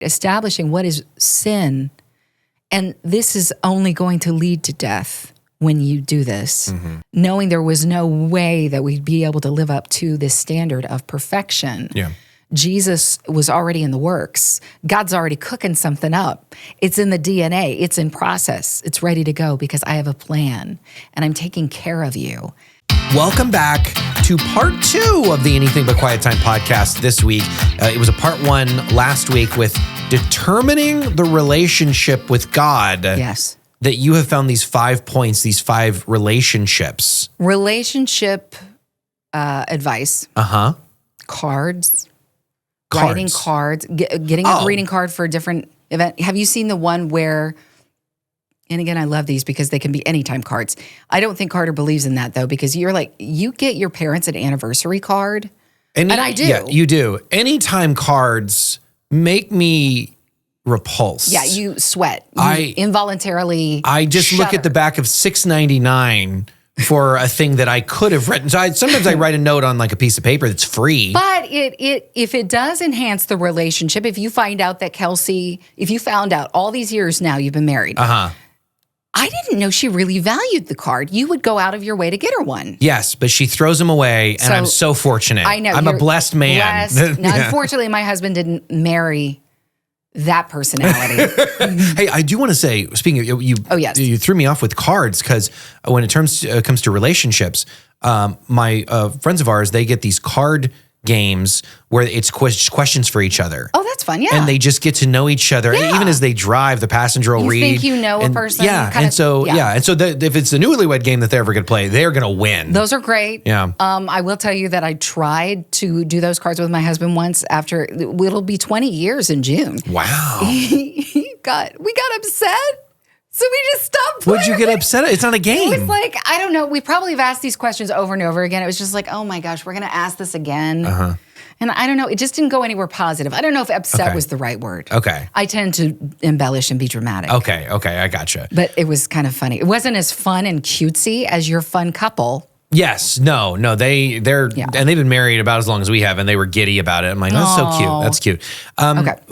establishing what is sin. And this is only going to lead to death when you do this, knowing there was no way that we'd be able to live up to this standard of perfection. Yeah. Jesus was already in the works. God's already cooking something up. It's in the DNA. It's in process. It's ready to go because I have a plan and I'm taking care of you. Welcome back to part 2 of the Anything But Quiet Time podcast this week. It was a part 1 last week with determining the relationship with God. Yes. That you have found these 5 points, these 5 relationships. Relationship advice. Cards. Writing cards. Getting a greeting card for a different event. Have you seen the one where, and again, I love these because they can be anytime cards. I don't think Carter believes in that though, because you're like, you get your parents an anniversary card. And I do. Yeah, you do. Anytime cards make me repulse. Yeah, you sweat. You involuntarily. I just look at the back of $6.99 for a thing that I could have written. So sometimes I write a note on like a piece of paper that's free. But if it does enhance the relationship, if you find out that Kelsey, if you found out all these years now you've been married, I didn't know she really valued the card. You would go out of your way to get her one. Yes, but she throws them away, and I'm so fortunate. I know. I'm a blessed man. Now, unfortunately, my husband didn't marry that personality. Hey, I do want to say, speaking of you, you threw me off with cards because when it comes to relationships, my friends of ours, they get these card games where it's questions for each other. Oh, that's fun, yeah. And they just get to know each other. Yeah. Even as they drive, the passenger will read. You think you know a person. Yeah, and so if it's the newlywed game that they're ever going to play, they're going to win. Those are great. Yeah. I will tell you that I tried to do those cards with my husband once after, it'll be 20 years in June. Wow. we got upset. So we just stopped playing. What'd you get upset at? It's not a game. It was like, I don't know. We probably have asked these questions over and over again. It was just like, oh my gosh, we're going to ask this again. And I don't know. It just didn't go anywhere positive. I don't know if upset was the right word. Okay. I tend to embellish and be dramatic. Okay. I gotcha. But it was kind of funny. It wasn't as fun and cutesy as your fun couple. Yes. No, and they've been married about as long as we have, and they were giddy about it. I'm like, that's so cute. That's cute.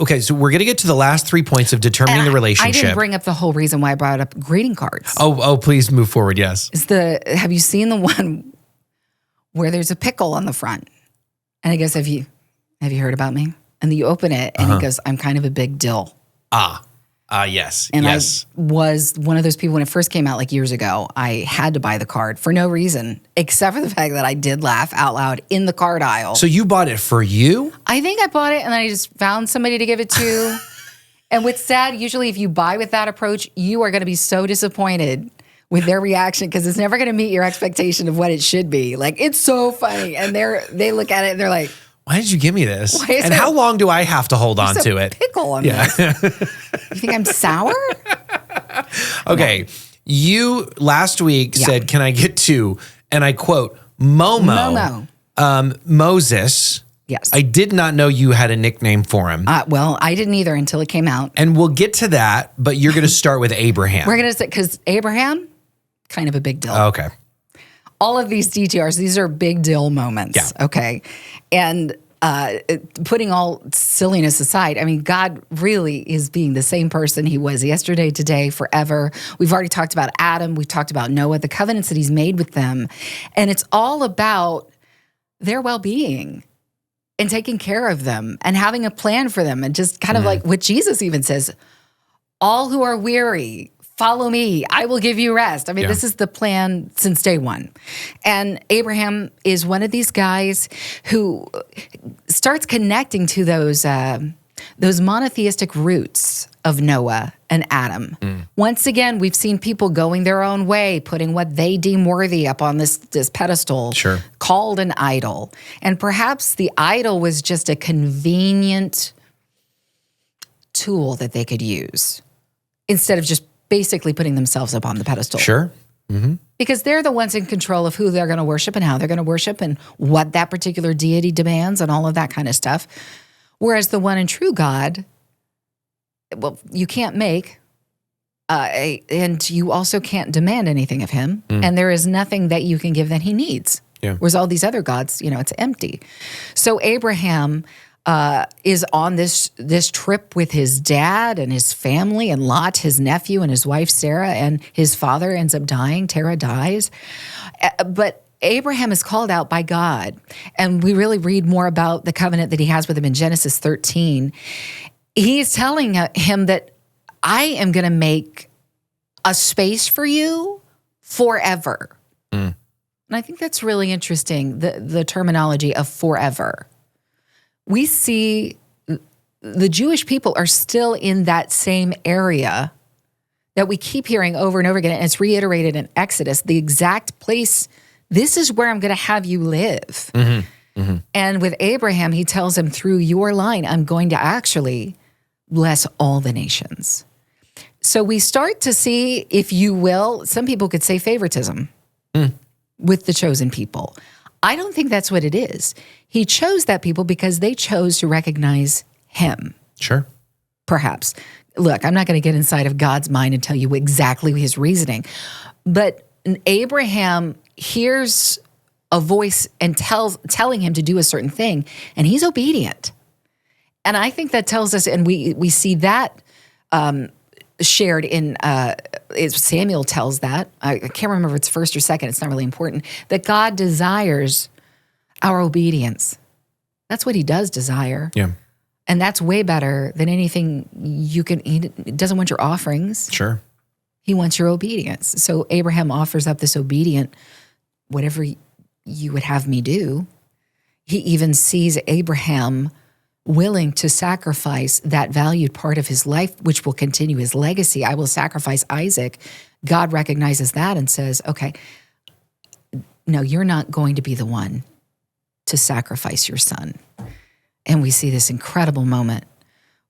Okay. So we're going to get to the last 3 points of determining the relationship. I didn't bring up the whole reason why I brought up greeting cards. Oh, please move forward. Yes. Have you seen the one where there's a pickle on the front? And I guess, have you heard about me? And then you open it and it goes, I'm kind of a big dill. Yes. And yes. I was one of those people when it first came out like years ago, I had to buy the card for no reason, except for the fact that I did laugh out loud in the card aisle. So you bought it for you? I think I bought it and then I just found somebody to give it to. And what's sad, usually if you buy with that approach, you are going to be so disappointed with their reaction because it's never going to meet your expectation of what it should be. Like, it's so funny. And they look at it and they're like, why did you give me this? And how long do I have to hold on to it? Pickle on this. You think I'm sour? Okay. No. You last week said, can I get 2? And I quote, Momo. Moses. Yes. I did not know you had a nickname for him. Well, I didn't either until it came out. And we'll get to that, but you're going to start with Abraham. We're going to say, because Abraham, kind of a big deal. Okay. All of these DTRs, these are big deal moments. Yeah. Okay. And putting all silliness aside, I mean, God really is being the same person he was yesterday, today, forever. We've already talked about Adam. We've talked about Noah, the covenants that he's made with them. And it's all about their well-being and taking care of them and having a plan for them. And just kind of like what Jesus even says, all who are weary, follow me, I will give you rest. I mean, this is the plan since day one. And Abraham is one of these guys who starts connecting to those monotheistic roots of Noah and Adam. Once again, we've seen people going their own way, putting what they deem worthy up on this pedestal, called an idol. And perhaps the idol was just a convenient tool that they could use instead of just basically putting themselves up on the pedestal. Sure. Mm-hmm. Because they're the ones in control of who they're going to worship and how they're going to worship and what that particular deity demands and all of that kind of stuff. Whereas the one and true God, well, you can't make, and you also can't demand anything of him. And there is nothing that you can give that he needs. Yeah. Whereas all these other gods, it's empty. So Abraham is on this trip with his dad and his family and Lot, his nephew, and his wife Sarah, and his father ends up dying. Terah dies. But Abraham is called out by God, and we really read more about the covenant that he has with him in Genesis 13. He is telling him that I am going to make a space for you forever. And I think that's really interesting, the terminology of forever. We see the Jewish people are still in that same area that we keep hearing over and over again, and it's reiterated in Exodus, the exact place, this is where I'm going to have you live. And with Abraham, he tells him, through your line, I'm going to actually bless all the nations. So we start to see, if you will, some people could say favoritism with the chosen people. I don't think that's what it is. He chose that people because they chose to recognize him. Sure. Perhaps. Look, I'm not going to get inside of God's mind and tell you exactly his reasoning. But Abraham hears a voice and telling him to do a certain thing, and he's obedient. And I think that tells us, and we see that shared in, Samuel tells that, I can't remember if it's first or second, it's not really important, that God desires our obedience. That's what he does desire. Yeah. And that's way better than anything you can, he doesn't want your offerings. Sure. He wants your obedience. So Abraham offers up this obedient, whatever you would have me do. He even sees Abraham willing to sacrifice that valued part of his life, which will continue his legacy. I will sacrifice Isaac. God recognizes that and says, okay, no, you're not going to be the one to sacrifice your son. And we see this incredible moment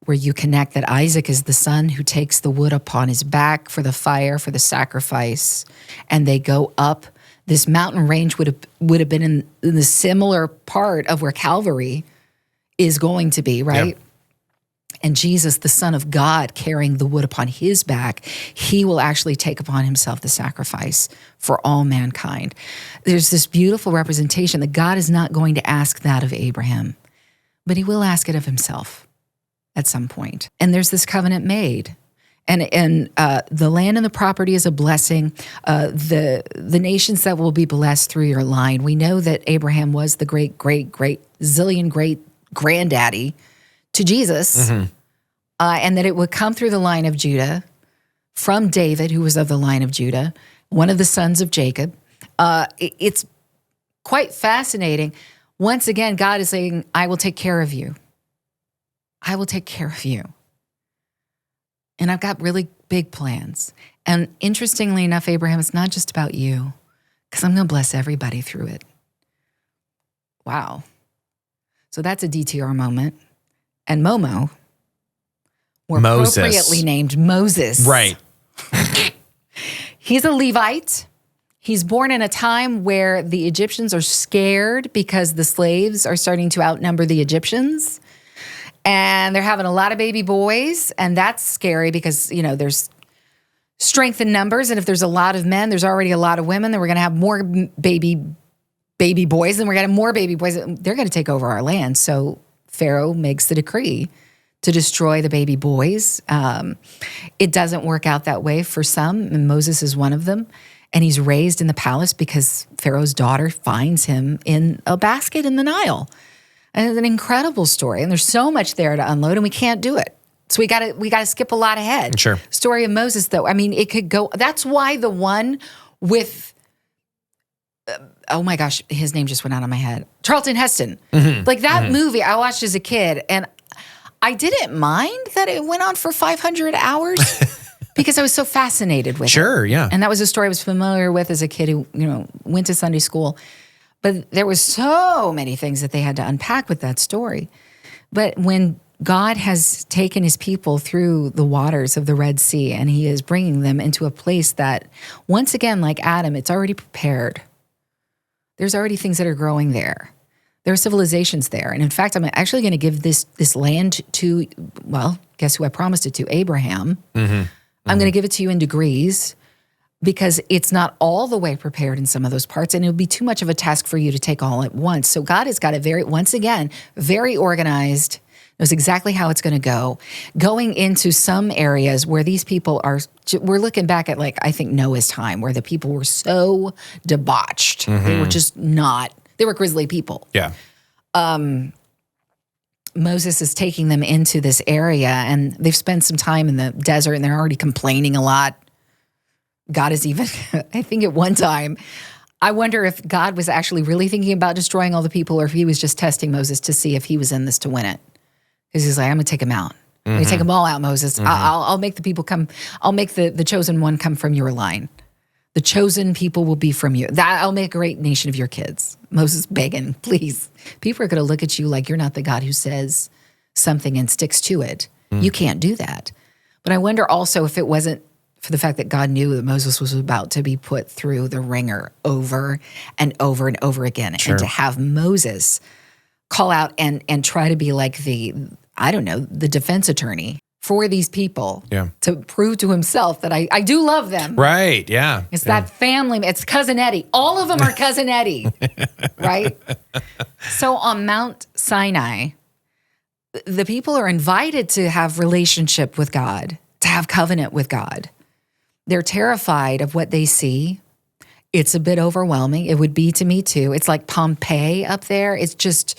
where you connect that Isaac is the son who takes the wood upon his back for the fire, for the sacrifice, and they go up. This mountain range would have been in the similar part of where Calvary is going to be, right? Yep. And Jesus, the Son of God, carrying the wood upon his back, he will actually take upon himself the sacrifice for all mankind. There's this beautiful representation that God is not going to ask that of Abraham, but he will ask it of himself at some point. And there's this covenant made. And the land and the property is a blessing. The nations that will be blessed through your line. We know that Abraham was the great zillion great granddaddy to Jesus, and that it would come through the line of Judah, from David, who was of the line of Judah, one of the sons of Jacob. It's quite fascinating. Once again, God is saying, I will take care of you. I will take care of you. And I've got really big plans. And interestingly enough, Abraham, it's not just about you, because I'm going to bless everybody through it. Wow. So that's a DTR moment. And Momo, more appropriately named Moses. Right. He's a Levite. He's born in a time where the Egyptians are scared because the slaves are starting to outnumber the Egyptians. And they're having a lot of baby boys. And that's scary because, there's strength in numbers. And if there's a lot of men, there's already a lot of women. Then we're going to have more baby boys, and we're going to have more baby boys. They're going to take over our land. So Pharaoh makes the decree to destroy the baby boys. It doesn't work out that way for some, and Moses is one of them. And he's raised in the palace because Pharaoh's daughter finds him in a basket in the Nile. And it's an incredible story. And there's so much there to unload, and we can't do it. So we got to skip a lot ahead. Sure. Story of Moses, though. I mean, it could go. That's why the one with, oh my gosh, his name just went out of my head. Charlton Heston. Like that movie I watched as a kid, and I didn't mind that it went on for 500 hours because I was so fascinated with it. Sure, yeah. And that was a story I was familiar with as a kid who, went to Sunday school. But there was so many things that they had to unpack with that story. But when God has taken his people through the waters of the Red Sea, and he is bringing them into a place that, once again, like Adam, it's already prepared. There's already things that are growing there. There are civilizations there. And in fact, I'm actually going to give this land to, well, guess who I promised it to? Abraham. I'm going to give it to you in degrees. because it's not all the way prepared in some of those parts, and it would be too much of a task for you to take all at once. So God has got it very organized, knows exactly how it's going to go. Going into some areas where these people we're looking back at, like, I think Noah's time, where the people were so debauched. They were just they were grisly people. Yeah. Moses is taking them into this area, and they've spent some time in the desert, and they're already complaining a lot. God is even, I think at one time, I wonder if God was actually really thinking about destroying all the people, or if he was just testing Moses to see if he was in this to win it. Because he's like, I'm going to take them out. I'm going to take them all out, Moses. I'll make the people come. I'll make the chosen one come from your line. The chosen people will be from you. I'll make a great nation of your kids. Moses begging, please. People are going to look at you like you're not the God who says something and sticks to it. You can't do that. But I wonder also if it wasn't for the fact that God knew that Moses was about to be put through the ringer over and over and over again. Sure. And to have Moses call out and try to be like the defense attorney for these people, to prove to himself that I do love them. Right, yeah. It's that family. It's Cousin Eddie. All of them are Cousin Eddie, right? So on Mount Sinai, the people are invited to have relationship with God, to have covenant with God. They're terrified of what they see. It's a bit overwhelming. It would be to me too. It's like Pompeii up there. It just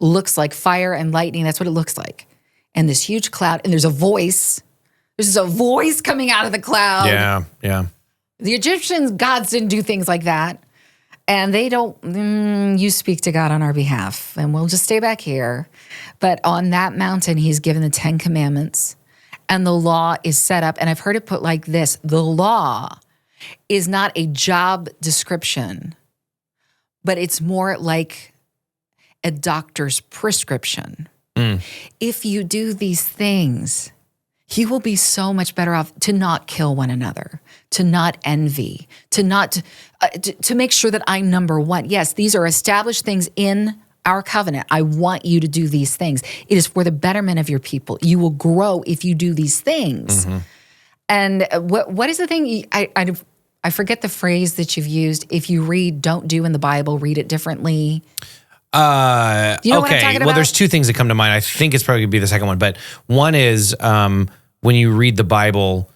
looks like fire and lightning. That's what it looks like. And this huge cloud, and there's a voice. There's a voice coming out of the cloud. Yeah, yeah. The Egyptians, gods didn't do things like that. And they don't, you speak to God on our behalf, and we'll just stay back here. But on that mountain, he's given the 10 commandments, and the law is set up. And I've heard it put like this: the law is not a job description, but it's more like a doctor's prescription. If you do these things, you will be so much better off to not kill one another, to not envy, to make sure that I'm number one. Yes, these are established things in our covenant. I want you to do these things. It is for the betterment of your people. You will grow if you do these things. And what is the thing? I forget the phrase that you've used. If you read "don't do" in the Bible, read it differently. You know what I'm talking about? Well, there's two things that come to mind. I think it's probably going to be the second one. But one is when you read the Bible,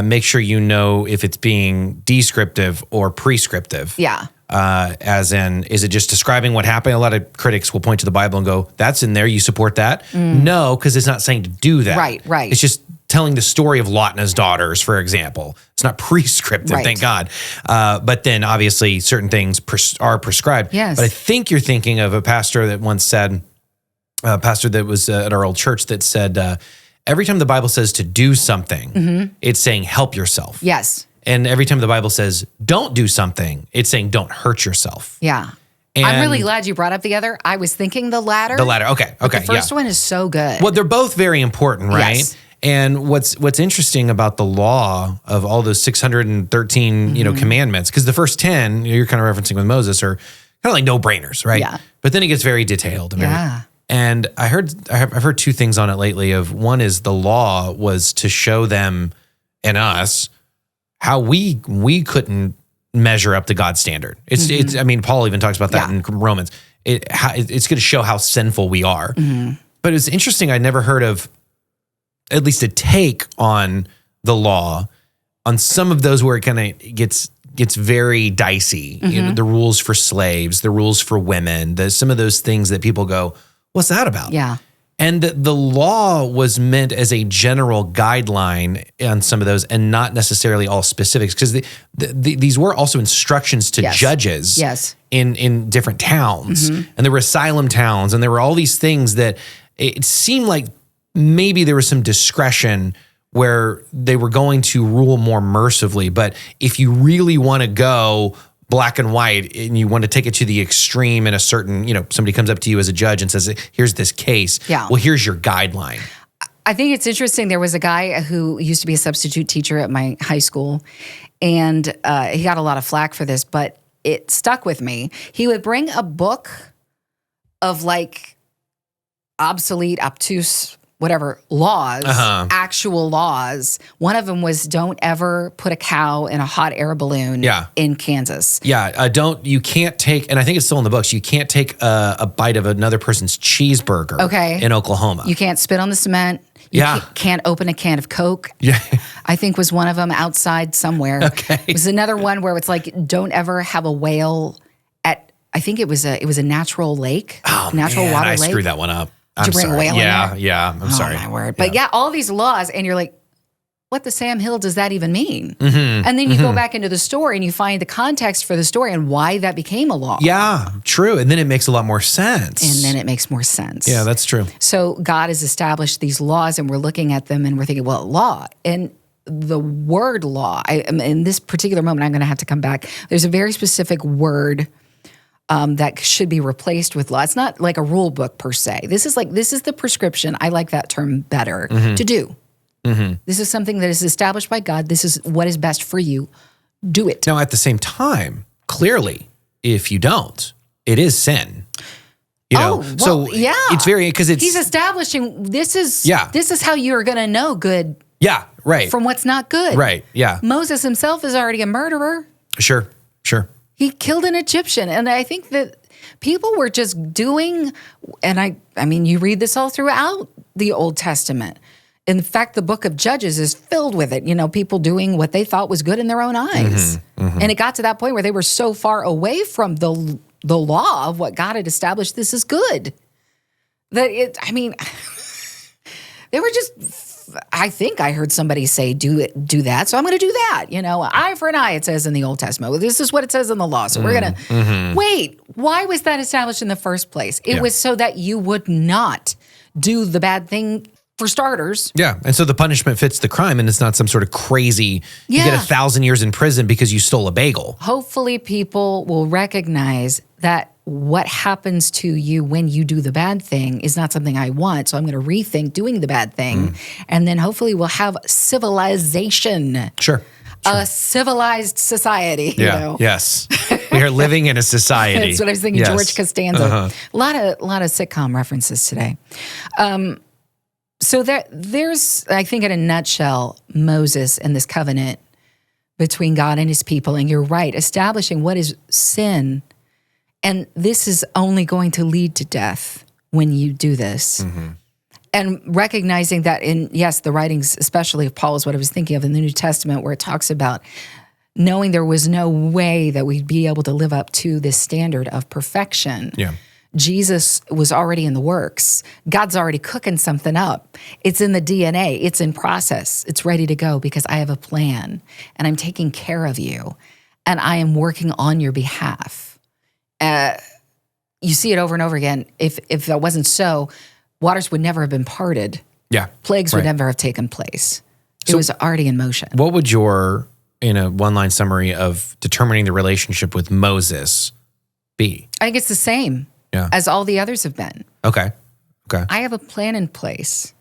make sure you know if it's being descriptive or prescriptive. Yeah. As in, is it just describing what happened? A lot of critics will point to the Bible and go, that's in there, you support that? No, because it's not saying to do that. Right. It's just telling the story of Lot and his daughters, for example. It's not prescriptive, thank God. But then obviously certain things are prescribed. Yes. But I think you're thinking of a pastor that once said, a pastor that was at our old church that said, every time the Bible says to do something, it's saying help yourself. Yes. And every time the Bible says don't do something, it's saying don't hurt yourself. Yeah. And I'm really glad you brought up the other. I was thinking the latter. The latter, okay. The first one is so good. Well, they're both very important, right? Yes. And what's interesting about the law of all those 613, commandments, because the first 10 you're kind of referencing with Moses are kind of like no-brainers, right? Yeah. But then it gets very detailed. And I've heard two things on it lately. Of one is the law was to show them and us how we couldn't measure up to God's standard. It's I mean, Paul even talks about that in Romans. It's going to show how sinful we are. But it's interesting. I never heard of at least a take on the law on some of those where it kind of gets very dicey. The rules for slaves, the rules for women, some of those things that people go, what's that about? Yeah. And the law was meant as a general guideline on some of those and not necessarily all specifics, because these were also instructions to judges in different towns. And there were asylum towns, and there were all these things that it seemed like maybe there was some discretion where they were going to rule more mercifully. But if you really want to go black and white and you want to take it to the extreme in a certain, somebody comes up to you as a judge and says, here's this case. Yeah. Well, here's your guideline. I think it's interesting. There was a guy who used to be a substitute teacher at my high school, and he got a lot of flack for this, but it stuck with me. He would bring a book of like obsolete, obtuse whatever laws, actual laws. One of them was don't ever put a cow in a hot air balloon in Kansas. Yeah, you can't take, and I think it's still in the books, you can't take a bite of another person's cheeseburger in Oklahoma. You can't spit on the cement. You can't open a can of Coke. Yeah. I think was one of them outside somewhere. Okay. It was another one where it's like, don't ever have a whale at, I think it was a natural lake. Oh, natural man, water I lake. screwed that one up. Did you bring a whale in there? Yeah, I'm sorry. Oh, my word. But all these laws, and you're like, what the Sam Hill does that even mean? Mm-hmm. And then you go back into the story and you find the context for the story and why that became a law. Yeah, true. And then it makes a lot more sense. Yeah, that's true. So God has established these laws and we're looking at them and we're thinking, well, law. And the word law, in this particular moment, I'm going to have to come back. There's a very specific word that should be replaced with law. It's not like a rule book per se. This is the prescription. I like that term better to do. Mm-hmm. This is something that is established by God. This is what is best for you. Do it. Now, at the same time, clearly, if you don't, it is sin. It's very, because he's establishing this is how you're going to know good. Yeah, right. From what's not good. Right. Yeah. Moses himself is already a murderer. Sure. He killed an Egyptian, and I think that people were just doing, and I mean, you read this all throughout the Old Testament. In fact, the book of Judges is filled with it. People doing what they thought was good in their own eyes. Mm-hmm, mm-hmm. And it got to that point where they were so far away from the law of what God had established, this is good. They were just, I think I heard somebody say, do that. So I'm going to do that. Eye for an eye, it says in the Old Testament. Well, this is what it says in the law. So we're going to, wait, why was that established in the first place? It was so that you would not do the bad thing. For starters. Yeah. And so the punishment fits the crime and it's not some sort of crazy, you get 1,000 years in prison because you stole a bagel. Hopefully people will recognize that what happens to you when you do the bad thing is not something I want. So I'm going to rethink doing the bad thing. And then hopefully we'll have civilization. Sure. A civilized society. Yeah. Yes. We are living in a society. That's what I was thinking. Yes. George Costanza. A lot of sitcom references today. So there's, I think in a nutshell, Moses and this covenant between God and his people. And you're right, establishing what is sin. And this is only going to lead to death when you do this. Mm-hmm. And recognizing that the writings, especially of Paul, is what I was thinking of in the New Testament, where it talks about knowing there was no way that we'd be able to live up to this standard of perfection. Yeah. Jesus was already in the works. God's already cooking something up. It's in the DNA. It's in process. It's ready to go because I have a plan and I'm taking care of you and I am working on your behalf. You see it over and over again. If that wasn't so, waters would never have been parted. Yeah. Plagues would never have taken place. It was already in motion. What would your, in a one-line summary of determining the relationship with Moses be? I think it's the same. Yeah. As all the others have been. Okay. I have a plan in place,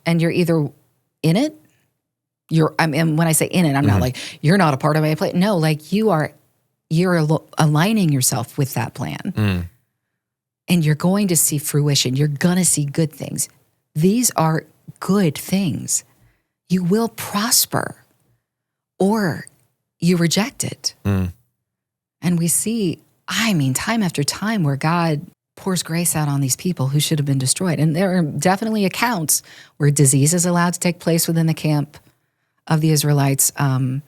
and you're either in it. And when I say in it, I'm not like you're not a part of my plan. No, like you're aligning yourself with that plan, and you're going to see fruition. You're gonna see good things. These are good things. You will prosper, or you reject it, and we see. Time after time where God pours grace out on these people who should have been destroyed. And there are definitely accounts where disease is allowed to take place within the camp of the Israelites. I'm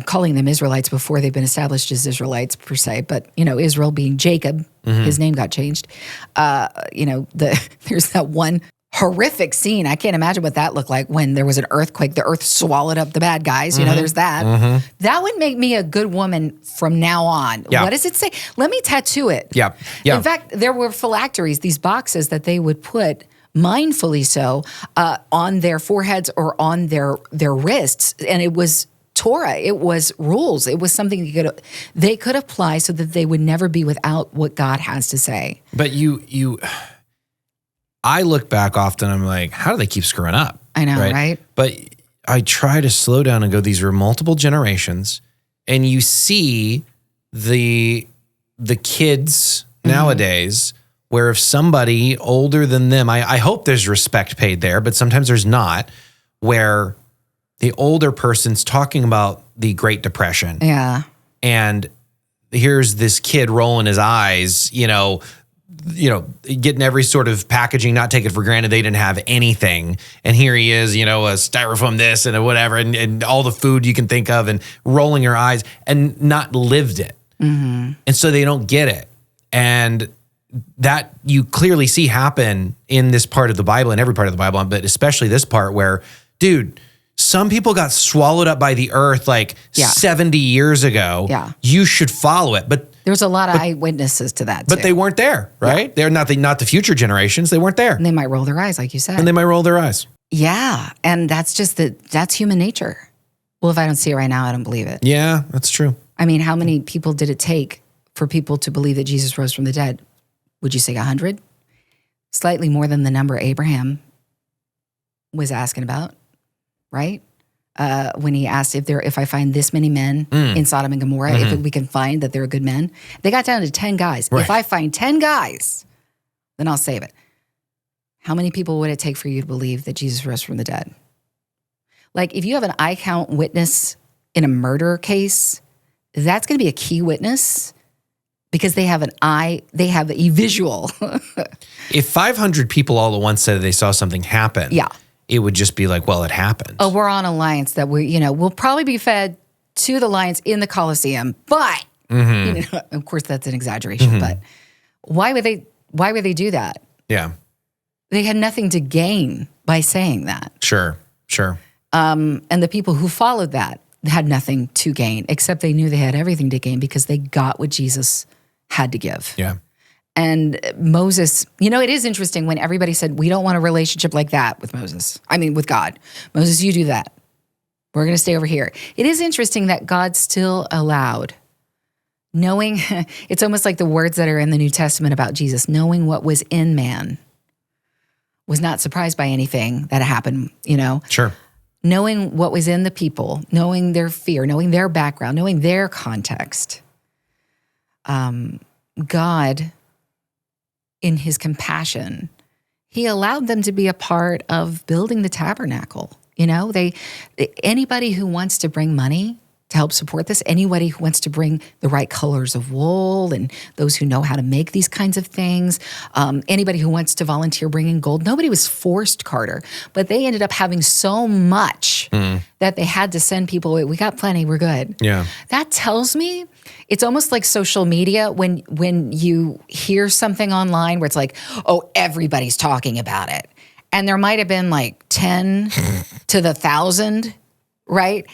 calling them Israelites before they've been established as Israelites per se, but Israel being Jacob, his name got changed. There's that one horrific scene. I can't imagine what that looked like when there was an earthquake. The earth swallowed up the bad guys. There's that. That would make me a good woman from now on. Yeah. What does it say? Let me tattoo it. Yeah. In fact, there were phylacteries, these boxes that they would put, mindfully so, on their foreheads or on their wrists. And it was Torah. It was rules. It was something they could apply so that they would never be without what God has to say. But I look back often, I'm like, how do they keep screwing up? I know, right? But I try to slow down and go, these were multiple generations, and you see the kids nowadays where if somebody older than them, I hope there's respect paid there, but sometimes there's not, where the older person's talking about the Great Depression. Yeah. And here's this kid rolling his eyes, getting every sort of packaging, not taking for granted they didn't have anything. And here he is, a styrofoam this and a whatever, and all the food you can think of, and rolling your eyes and not lived it. Mm-hmm. And so they don't get it. And that you clearly see happen in this part of the Bible, and every part of the Bible, but especially this part where, dude, some people got swallowed up by the earth 70 years ago. Yeah. You should follow it. But there's a lot of eyewitnesses to that, too. But they weren't there, right? Yeah. They're not the future generations. They weren't there. And they might roll their eyes, like you said. And they might roll their eyes. Yeah. And that's just that's human nature. Well, if I don't see it right now, I don't believe it. Yeah, that's true. I mean, how many people did it take for people to believe that Jesus rose from the dead? Would you say 100? Slightly more than the number Abraham was asking about, right? When he asked if I find this many men in Sodom and Gomorrah, if we can find that they're good men. They got down to 10 guys. Right. If I find 10 guys, then I'll save it. How many people would it take for you to believe that Jesus rose from the dead? Like, if you have an eye count witness in a murder case, that's going to be a key witness because they have a visual. If 500 people all at once said they saw something happen, it would just be like, well, it happened. Oh, we're on alliance that we'll probably be fed to the lions in the Colosseum, but of course that's an exaggeration. But why would they do that? Yeah, they had nothing to gain by saying that. Sure. And the people who followed that had nothing to gain, except they knew they had everything to gain because they got what Jesus had to give. Yeah. And Moses, it is interesting when everybody said, we don't want a relationship like that with with God. Moses, you do that. We're going to stay over here. It is interesting that God still allowed, knowing, it's almost like the words that are in the New Testament about Jesus, knowing what was in man, was not surprised by anything that happened, Sure. Knowing what was in the people, knowing their fear, knowing their background, knowing their context. God, in his compassion, he allowed them to be a part of building the tabernacle. Anybody who wants to bring money to help support this, anybody who wants to bring the right colors of wool and those who know how to make these kinds of things, anybody who wants to volunteer bringing gold, nobody was forced, Carter, but they ended up having so much that they had to send people away. We got plenty, we're good. Yeah. That tells me it's almost like social media when you hear something online where it's like, oh, everybody's talking about it. And there might have been like 10 to the 1,000, right?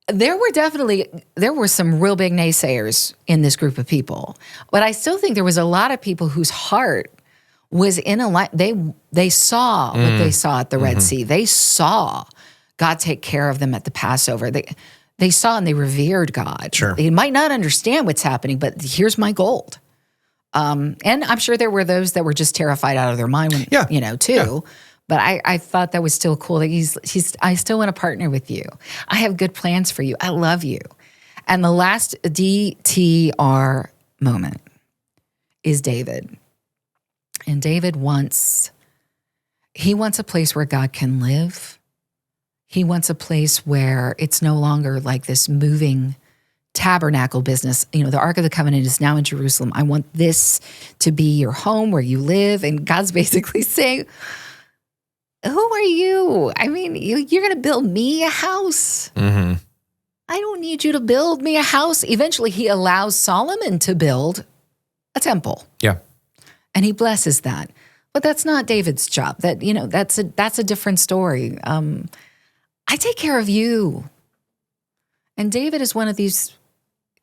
There were some real big naysayers in this group of people. But I still think there was a lot of people whose heart was in they saw what they saw at the Red Sea. They saw God take care of them at the Passover. They saw and they revered God. Sure. They might not understand what's happening, but here's my gold. And I'm sure there were those that were just terrified out of their mind, too. Yeah. But I thought that was still cool. That I still want to partner with you. I have good plans for you. I love you. And the last DTR moment is David. And David wants a place where God can live. He wants a place where it's no longer like this moving tabernacle business. The Ark of the Covenant is now in Jerusalem. I want this to be your home where you live. And God's basically saying, who are you? I mean, you're going to build me a house? Mm-hmm. I don't need you to build me a house. Eventually, he allows Solomon to build a temple. Yeah. And he blesses that. But that's not David's job. That's a different story. I take care of you. And David is one of these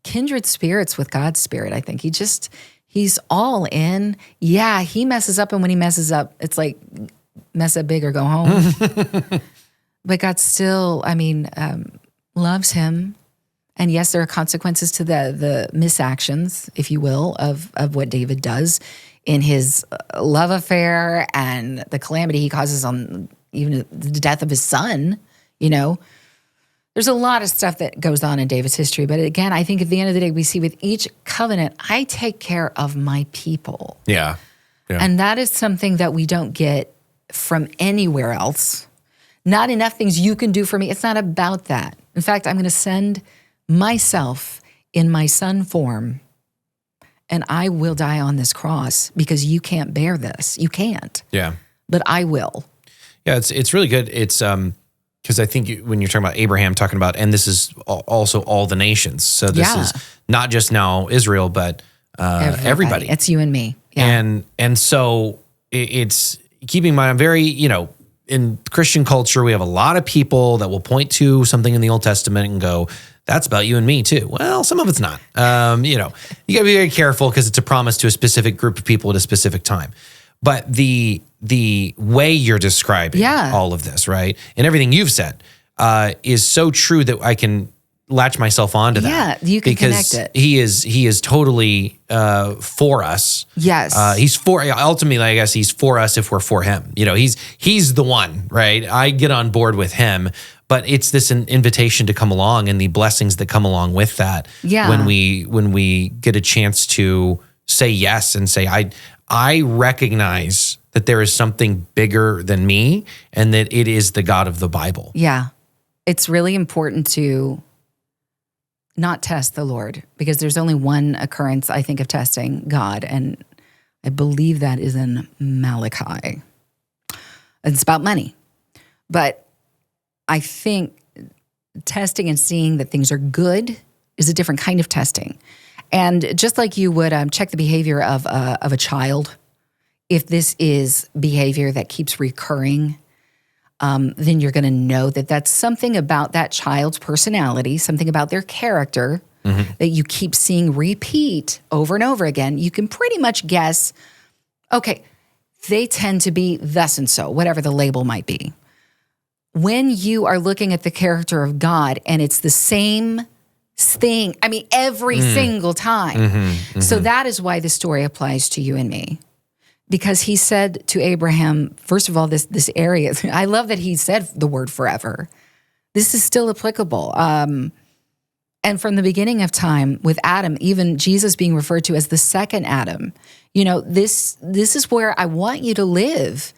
kindred spirits with God's spirit, I think. He's all in. Yeah, he messes up, and when he messes up, it's like, mess up big or go home. But God still, loves him. And yes, there are consequences to the misactions, if you will, of what David does in his love affair and the calamity he causes on even the death of his son. There's a lot of stuff that goes on in David's history. But again, I think at the end of the day, we see with each covenant, I take care of my people. Yeah. And that is something that we don't get from anywhere else. Not enough things you can do for me. It's not about that. In fact, I'm going to send myself in my son form, and I will die on this cross because you can't bear this. You can't. Yeah. But I will. Yeah, it's really good. It's because I think when you're talking about Abraham, talking about, and this is also all the nations. So this is not just now Israel, but everybody. It's you and me. Yeah. And so it's keeping in mind, I'm very, in Christian culture, we have a lot of people that will point to something in the Old Testament and go, that's about you and me too. Well, some of it's not. You got to be very careful because it's a promise to a specific group of people at a specific time. But the way you're describing all of this, right, and everything you've said is so true that I can latch myself onto that. Yeah, you can connect it. He is totally for us. Yes, he's ultimately, I guess, he's for us if we're for him. He's the one, right? I get on board with him, but it's this an invitation to come along and the blessings that come along with that. Yeah. When we get a chance to say yes and say, I recognize that there is something bigger than me and that it is the God of the Bible. Yeah. It's really important to not test the Lord because there's only one occurrence, I think, of testing God. And I believe that is in Malachi. It's about money. But I think testing and seeing that things are good is a different kind of testing. And just like you would check the behavior of a child, if this is behavior that keeps recurring, then you're going to know that that's something about that child's personality, something about their character that you keep seeing repeat over and over again. You can pretty much guess, okay, they tend to be thus and so, whatever the label might be. When you are looking at the character of God and it's the same thing, every single time. So that is why this story applies to you and me. Because he said to Abraham, first of all, this area, I love that he said the word forever. This is still applicable. And from the beginning of time with Adam, even Jesus being referred to as the second Adam, this is where I want you to live.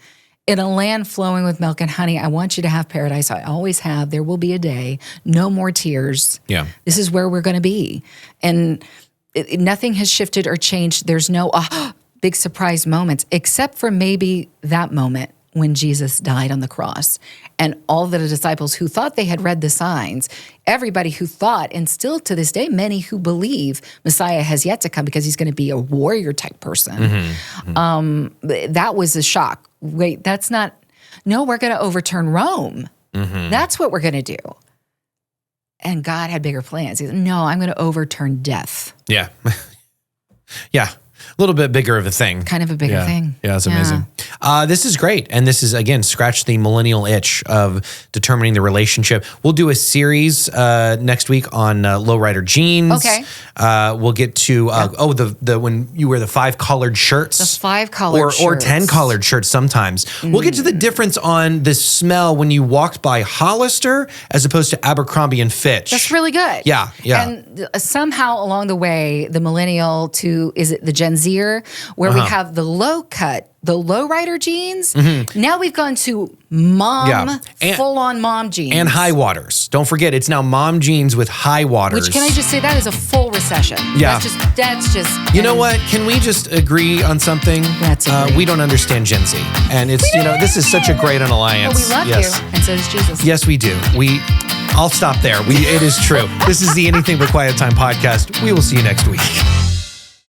In a land flowing with milk and honey, I want you to have paradise. I always have. There will be a day. No more tears. Yeah. This is where we're going to be. And nothing has shifted or changed. There's no big surprise moments, except for maybe that moment when Jesus died on the cross. And all the disciples who thought they had read the signs, everybody who thought, and still to this day, many who believe Messiah has yet to come because he's going to be a warrior type person. That was a shock. Wait, that's not, no, we're going to overturn Rome. That's what we're going to do. And God had bigger plans. He said, no, I'm going to overturn death. Yeah. Yeah. A little bit bigger of a thing. Kind of a bigger thing. Yeah, that's amazing. This is great. And this is, again, scratch the millennial itch of determining the relationship. We'll do a series next week on lowrider jeans. Okay. We'll get to, the when you wear the 5 collared shirts. The 5 collared shirts. Or 10 collared shirts sometimes. We'll get to the difference on the smell when you walked by Hollister as opposed to Abercrombie and Fitch. That's really good. Yeah. And somehow along the way, the millennial to, is it the Gen Zer, where we have the low cut, the lowrider jeans. Now we've gone to mom, full-on mom jeans. And high waters. Don't forget, it's now mom jeans with high waters. Which, can I just say, that is a full recession. Yeah. That's just. You know what? Can we just agree on something? Let's agree. We don't understand Gen Z. And it's, this is such a great an alliance. But we love you. And so does Jesus. Yes, we do. I'll stop there. It is true. This is the Anything But Quiet Time podcast. We will see you next week.